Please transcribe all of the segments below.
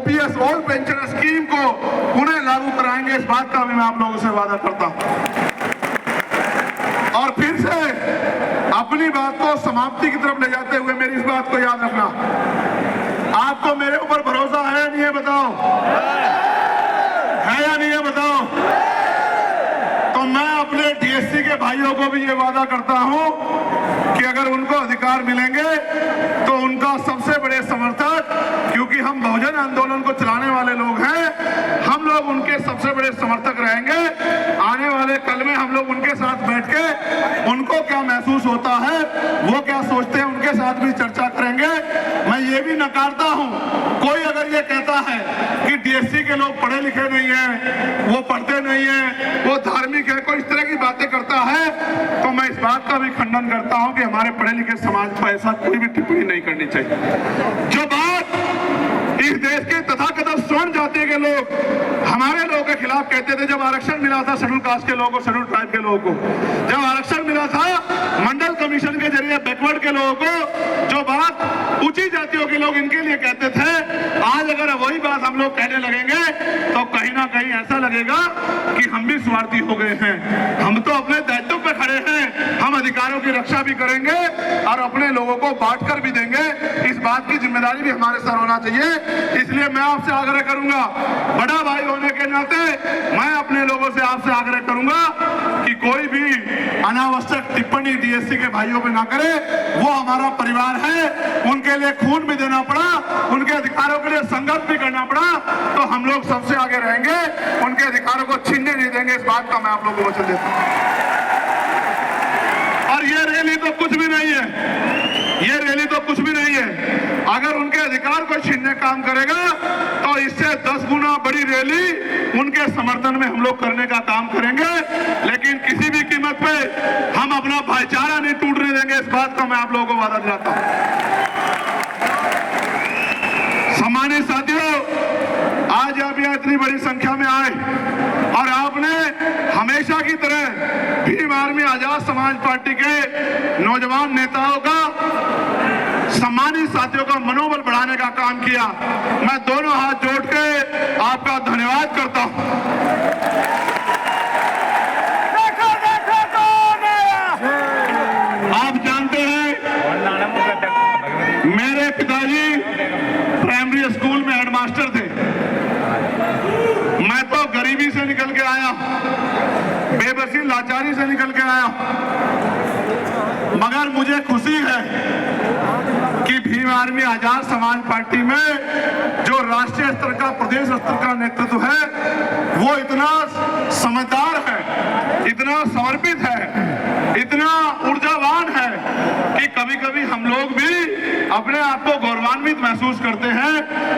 OPS all pension scheme को पुनः लागू कराएंगे, इस बात का भी मैं आप लोगों से वादा करता हूं। और फिर से अपनी बात को समाप्ति की तरफ ले जाते हुए मेरी इस बात को याद रखना, आपको मेरे ऊपर भरोसा है या नहीं है बताओ? है या नहीं है बताओ? तो मैं अपने डीएससी के भाइयों को भी ये वादा करता हूं कि अगर उनको अधिकार मिलेंगे तो उनका सबसे बड़े समर्थक, क्योंकि हम बहुजन आंदोलन को चलाने वाले लोग हैं, हम लोग उनके सबसे बड़े समर्थक रहेंगे। आने वाले कल में हम लोग उनके साथ बैठ के उनको क्या महसूस होता है, वो क्या सोचते हैं, उनके साथ भी चर्चा करेंगे। मैं ये भी नकारता हूं, कोई अगर ये कहता है कि डीएससी के लोग पढ़े लिखे नहीं है, वो पढ़ते नहीं है, वो धार्मिक है, कोई इस तरह की बातें करता है, तो मैं इस बात का भी खंडन करता हूं कि हमारे पढ़े लिखे समाज पर ऐसा कोई भी टिप्पणी नहीं करनी चाहिए। जो बात इस देश के तथाकथित स्वर्ण जाति के लोग हमारे लोगों के खिलाफ कहते थे, जब आरक्षण मिला था शेड्यूल कास्ट के लोगों को, शेड्यूल ट्राइब के लोगों को, जब आरक्षण मिला था मंडल कमीशन के जरिए बैकवर्ड के लोगों को, जो बात ऊंची जातियों के लोग इनके लिए कहते थे, आज अगर वही बात हम लोग कहने लगेंगे तो कहीं ना कहीं ऐसा लगेगा कि हम भी स्वार्थी हो गए हैं। हम तो अपने दायित्व पे खड़े हैं, हम अधिकारों की रक्षा भी करेंगे और अपने लोगों को बांट कर भी देंगे। इस बात की जिम्मेदारी भी हमारे सर होना चाहिए। इसलिए मैं आपसे आग्रह करूंगा, बड़ा भाई होने के नाते मैं अपने लोगों से आपसे आग्रह करूंगा कि कोई भी अनावश्यक टिप्पणी डीएससी के भाइयों पे ना करे। वो हमारा परिवार है, उनके लिए खून भी देना पड़ा, उनके अधिकारों के लिए संघर्ष भी करना पड़ा, तो हम लोग सबसे आगे रहेंगे, उनके अधिकारों को छीनने नहीं देंगे। इस बात का मैं आप लोगों को वचन देता हूं। और ये रैली तो कुछ भी नहीं है, ये रैली तो कुछ भी नहीं है। अगर उनके अधिकार को छीनने काम करेगा तो इससे 10 गुना बड़ी रैली उनके समर्थन में हम लोग करने का काम करेंगे, लेकिन किसी भी कीमत पे हम अपना भाईचारा नहीं टूटने देंगे। इस बात का मैं आप लोगों को वादा दिलाता हूं। सम्मानित साथियों, आज आप यहाँ इतनी बड़ी संख्या में आए और आपने हमेशा की तरह भीम आर्मी आजाद समाज पार्टी के नौजवान नेताओं का, सम्मानित साथियों का मनोबल बढ़ाने का काम किया। मैं दोनों हाथ जोड़ के आपका धन्यवाद करता हूं। आप जानते हैं मेरे पिताजी प्राइमरी स्कूल में हेडमास्टर थे। मैं तो गरीबी से निकल के आया, बेबसी लाचारी से निकल के आया, मगर मुझे खुशी है कि भीम आर्मी आजाद समाज पार्टी में जो राष्ट्रीय स्तर का, प्रदेश स्तर का नेतृत्व है, वो इतना समझदार है, इतना समर्पित है, इतना ऊर्जावान है कि कभी कभी हम लोग भी अपने आप को गौरवान्वित महसूस करते हैं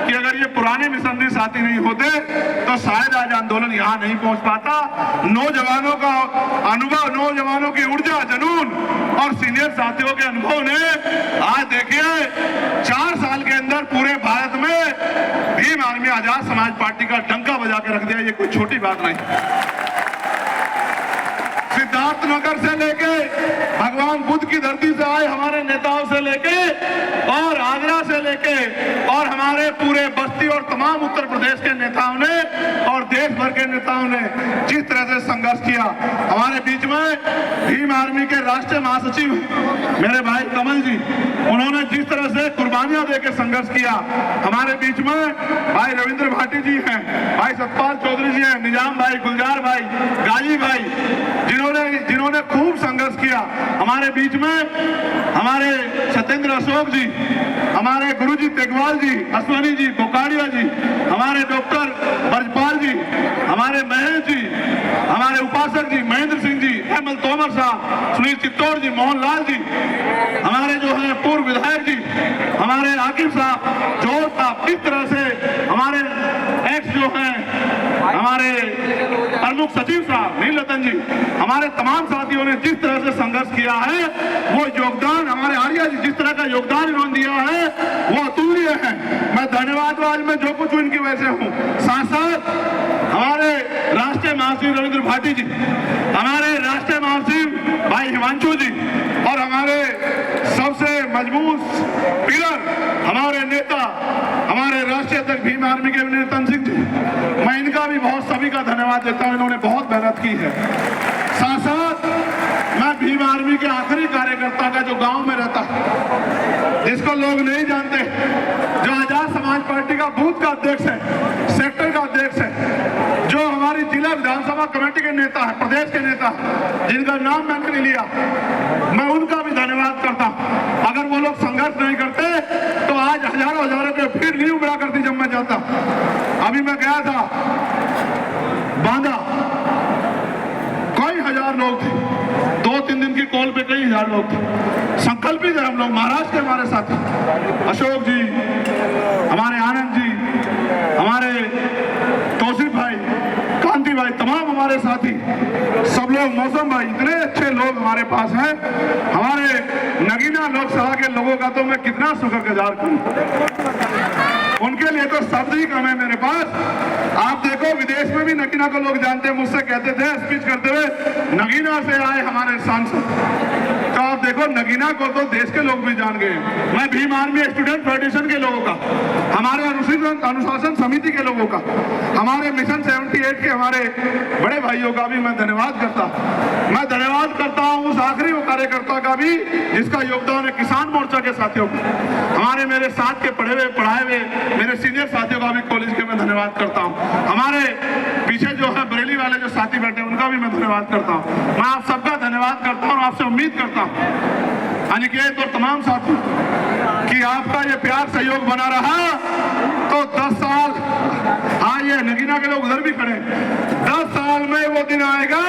कि अगर ये पुराने मिशनरी साथी नहीं होते तो शायद आज आंदोलन यहाँ नहीं पहुंच पाता। नौजवानों का अनुभव, नौजवानों की ऊर्जा, जुनून और सीनियर साथियों के अनुभव ने आज देखिए 4 साल के अंदर पूरे भारत में भीम आर्मी आजाद समाज पार्टी का डंका बजा के रख दिया। ये कोई छोटी बात नहीं। सिद्धार्थनगर से लेके भगवान बुद्ध की धरती से आए हमारे नेताओं से लेके और आगरा से लेके और हमारे पूरे बस्ती और तमाम उत्तर प्रदेश के नेताओं ने और देश भर के नेताओं ने जिस तरह से संघर्ष किया, हमारे बीच में भीम आर्मी के राष्ट्रीय महासचिव मेरे भाई कमल जी, उन्होंने जिस तरह से कुर्बानियां देकर संघर्ष किया, हमारे बीच में भाई रविंद्र भाटी जी हैं, भाई सतपाल चौधरी जी हैं, निजाम भाई, गुलजार भाई, गाजी भाई, जिन्होंने खूब संघर्ष किया। हमारे बीच में हमारे सत्येंद्र अशोक जी, हमारे गुरुजी तेगवाल जी, अश्वनी जी, बोकाड़िया जी, हमारे डॉक्टर ब्रजपाल जी, हमारे महेश जी, हमारे उपासक जी महेंद्र सिंह जी, हेमंत तोमर साहब, सुनील चित्तौड़ जी, मोहनलाल जी, हमारे जो है पूर्व विधायक जी, हमारे आकिब साहब, जोर साहब, इस तरह से हमारे एक्स जो हैं हमारे प्रमुख सचिव साहब नीलरतन जी, हमारे तमाम साथियों ने जिस तरह से संघर्ष किया है, वो योगदान, हमारे आर्या जी जिस तरह का योगदान इन्होंने दिया है वो अतुल्य है। मैं धन्यवाद आज मैं जो कुछ इनकी वजह से हूँ। साथ साथ हमारे राष्ट्रीय महासचिव रविंद्र भाटी जी, हमारे राष्ट्रीय महासचिव भाई हिमांशु जी और हमारे सबसे मजबूत पिलर हमारे नेता, हमारे राष्ट्रीय अध्यक्ष भीम आर्मी के का धन्यवाद देता हूं, इन्होंने बहुत मेहनत की है। साथ साथ मैं भीम आर्मी के आखिरी कार्यकर्ता का जो गांव में रहता है, जिसको लोग नहीं जानते, जो आजाद समाज पार्टी का बूथ का अध्यक्ष है, सेक्टर का अध्यक्ष है, जो हमारी जिला विधानसभा कमेटी के नेता है, प्रदेश के नेता है, जिनका नाम मैंने नहीं लिया, मैं उनका भी धन्यवाद करता हूं। अगर वो लोग संघर्ष नहीं करते तो आज हजारों के भीड़ नहीं उमड़ा करती जब मैं जाता। अभी मैं गया था बांदा, कई हजार लोग थे, 2-3 दिन की कॉल पे कई हजार लोग थे। संकल्पित है हम लोग, महाराष्ट्र के हमारे साथी अशोक जी, हमारे आनंद जी, हमारे तौसीफ भाई, कांति भाई, तमाम हमारे साथी, सब लोग, मौसम भाई, इतने अच्छे लोग हमारे पास हैं। हमारे नगीना लोकसभा के लोगों का तो मैं कितना शुक्रगुजार करूं, उनके लिए तो शब्द ही कम है मेरे पास। आप देखो विदेश में भी नगीना को लोग जानते हैं, मुझसे कहते थे स्पीच करते हुए, नगीना से आए हमारे सांसद। तो आप देखो नगीना को तो देश के लोग भी जान गए। मैं भीम आर्मी स्टूडेंट फेडरेशन के लोगों का, हमारे अनुशासन समिति के लोगों का, हमारे मिशन 78 के हमारे बड़े भाइयों का भी मैं धन्यवाद करता हूं। मैं धन्यवाद करता हूं उस आखिरी वो कार्यकर्ता का भी जिसका योगदान है किसान मोर्चा के साथियों को, हमारे मेरे साथ के पढ़े हुए पढ़ाए हुए मेरे सीनियर साथियों का भी कॉलेज के मैं धन्यवाद करता हूं। हमारे पीछे जो है बरेली वाले जो साथी बैठे हैं उनका भी मैं धन्यवाद करता हूं। मैं आप सबका धन्यवाद करता हूं, आपसे उम्मीद करता हूं अनिकेत और तमाम साथी कि आपका ये प्यार सहयोग बना रहा तो 10 साल, हाँ ये नगीना के लोग उधर भी खड़े, 10 साल में वो दिन आएगा